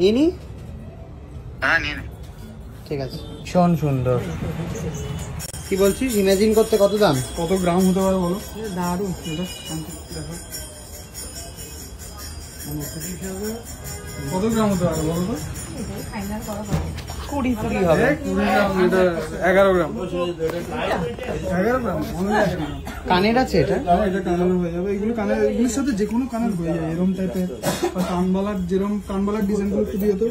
ইনি ঠিক আছে, ভীষণ সুন্দর। কি বলছিস, ইমাজিন করতে কত দাম? কত গ্রাম হতে পারে বলো? দারুণ। কত গ্রাম হতে পারে বলো তো? 20 হবে। 11 গ্রাম। 11 গ্রাম কানের আছে এটা? এটা কানের হয়ে যাবে। এগুলো কানের, এগুলোর সাথে যে কোনো কানের হয়ে যায় এরকম টাইপের। কানবালার যেরকম কানবালার ডিজাইনগুলো একটু দিয়ে তো।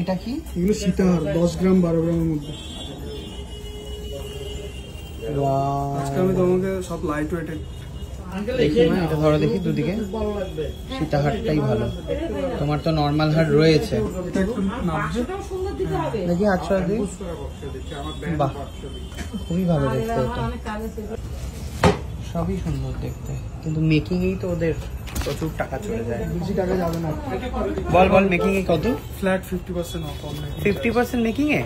এটা কি? এগুলো সীতাহার 10 গ্রাম 12 গ্রামের মধ্যে। আজকে আমি তোমাকে সব লাইট ওয়েটেড এটা ধরো দেখি দুদিকে। সীতাহারটাই ভালো, তোমার তো নর্মাল হার রয়েছে। দেখি 800 দিই। বাহ, খুবই ভালো দেখতে এটা, সবই সুন্দর দেখতে, কিন্তু মেকিং এই তো ওদের প্রচুর টাকা চলে যায়। বেশি টাকা যাবে না। বল বল, মেকিং এ কত? Flat 50% of on making. 50% making A?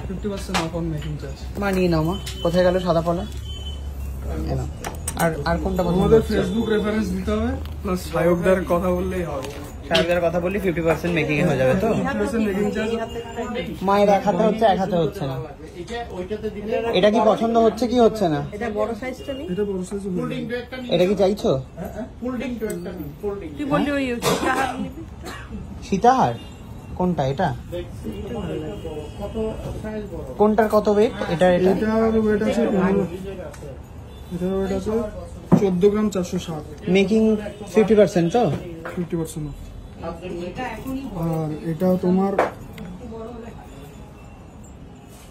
50% of on making charge. মানিয়ে নাও মা। কোথায় গেল সাদা পলা? এলাম। আর কোনটা পছন্দ? আমাদের ফেসবুক রেফারেন্স দিতে হবে, প্লাস সায়কদার কথা বললেই হবে। সাহেবদের কথা বললি 50% মেকিং এ হয়ে যাবে তো? 50% মেকিং চার্জ। মায়ের এক হাতে হচ্ছে, এক হাতে হচ্ছে না। এটা কি পছন্দ হচ্ছে কি হচ্ছে না? এটা বড় সাইজটা নেই? এটা বড় সাইজ হবে। এটা কি চাইছো? তুই বললি ওই সীতাহার নিবি? সীতাহার কোনটা? এটা কোনটার কত ওয়েট? এটা এটার ওয়েট আছে 14 গ্রাম 460। মেকিং 50% তো? 50%। আর এটা তোমার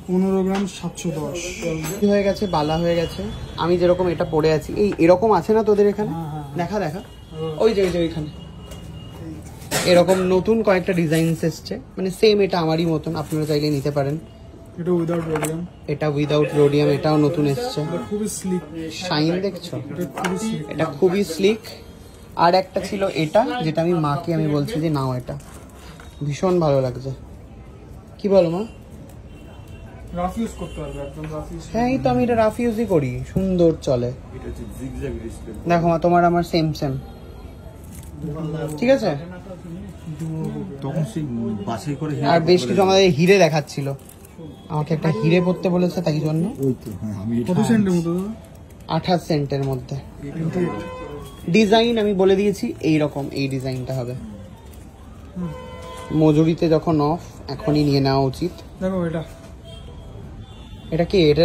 15 গ্রাম 710 হয়ে গেছে, বালা হয়ে গেছে। আমি যেরকম এটা পরে আছি, এই এরকম আছে না তোদের এখানে? দেখা দেখা, ওই যে ওইখানে এরকম নতুন কয়েকটা ডিজাইনস এসছে, মানে সেম এটা আমারই মতন, আপনারা চাইলে নিতে পারেন। এটা উইদাউট রোডিয়াম। এটা উইদাউট রোডিয়াম, এটাও নতুন এসছে। খুবই স্লিক শাইন দেখছো? এটা খুবই স্লিক। এটা খুবই স্লিক। আর একটা ছিল এটা, যেটা আমি মাকে আমি বলছি যে নাও, এটা ভীষণ ভালো লাগছে। কি বলো মা? রাফ ইউজ করতে পারবে, একদম রাফ ইউজ। হ্যাঁ, এই তো আমি এটা রাফ ইউজই করি, সুন্দর চলে। দেখো মা, তোমার আমার সেম সেম, ঠিক আছে? তখন সেই বাছাই করে আর বেশ কিছু আমাদের হিরে দেখাচ্ছিল, আমাকে একটা হিরে পড়তে বলেছে, তাই জন্য। ওই তো হ্যাঁ, আমি কত সেন্টের মতো? 28 সেন্টের মধ্যে। ডিজাইন আমি বলে দিয়েছি, এইরকম এই ডিজাইনটা হবে। মজুরিতে যখন অফ, এখনই নিয়ে নেওয়া উচিত। দেখো এটা, এটা কি? এটা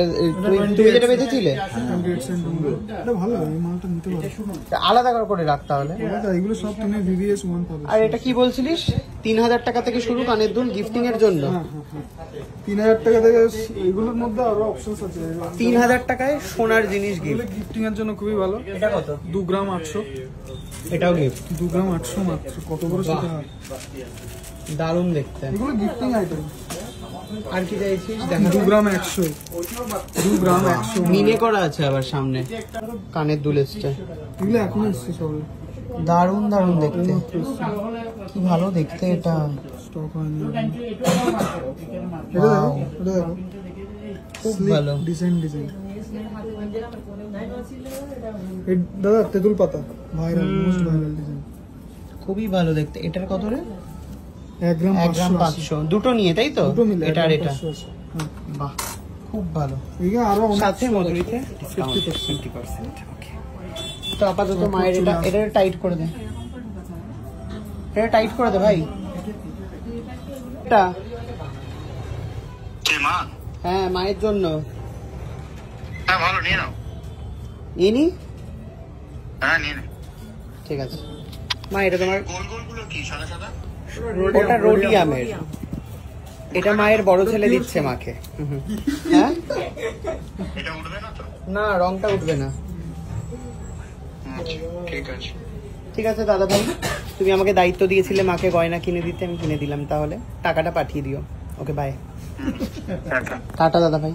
তুমি যেটা বেঁচেছিলে? 28 সেন্টের মতো। এটা ভালো, এই মালটা নিতে পারো। আলাদা করে রাখতে হবে। এগুলো সব তুমি VVS 1 পাবে। আর এটা কি বলছিলিস? 3000 টাকা থেকে শুরু কানের দুল গিফটিং এর জন্য? 3000 টাকা থেকে এগুলোর মধ্যে আরো অপশনস আছে। 3000 টাকায় সোনার জিনিস গিফট, গিফটিং এর জন্য খুবই ভালো। এটা কত? 2 গ্রাম 800। এটাও গিফট। 2 গ্রাম 800 মাত্র। কত বড় সেটা? দারুণ দেখতে। এগুলো গিফটিং আইটেম। আর কি চাইছিস? দেখা 2 গ্রাম 100। 2 গ্রাম 100 মিনে করা আছে আবার সামনে, কানের দুল এসছে। এগুলো এখন এসছে সবে। দারুণ দারুণ দেখতে, কি ভালো দেখতে এটা। স্টক হয়নি। Wow, এটা দেখো, খুব ভালো ডিজাইন। এই দাদা তেঁতুল পাতা ভাইরাল, মোস্ট ভাইরাল ডিজাইন। খুবই ভালো দেখতে। এটার কত রে? 1 গ্রাম 500। দুটো নিয়ে, তাই তো? দুটো মিলে এটা আর এটা। বাহ, খুব ভালো। এগুলো আরো সাথে মজুরিতে 50%। ওকে, তো আপাতত মায়ের এটা টাইট করে দে, এটা টাইট করে দে ভাই। এটা হ্যাঁ, মায়ের জন্য। হ্যাঁ ভালো, নিয়ে নাও। ইনি হ্যাঁ নিয়ে নাও। ঠিক আছে মা, এটা তোমার। গোল গোল গুলো কি সাদা সাদা? ওটা রোডিয়ামের, এটা মায়ের বড় ছেলে দিচ্ছে মাকে। হ্যাঁ, এটা উঠবে না তো? না, রংটা উঠবে না। ঠিক আছে। ঠিক আছে দাদা ভাই, তুমি আমাকে দায়িত্ব দিয়েছিলে মাকে গয়না কিনে দিতে, আমি কিনে দিলাম। তাহলে টাকাটা পাঠিয়ে দিও। ওকে, বাই। টাটা দাদা ভাই।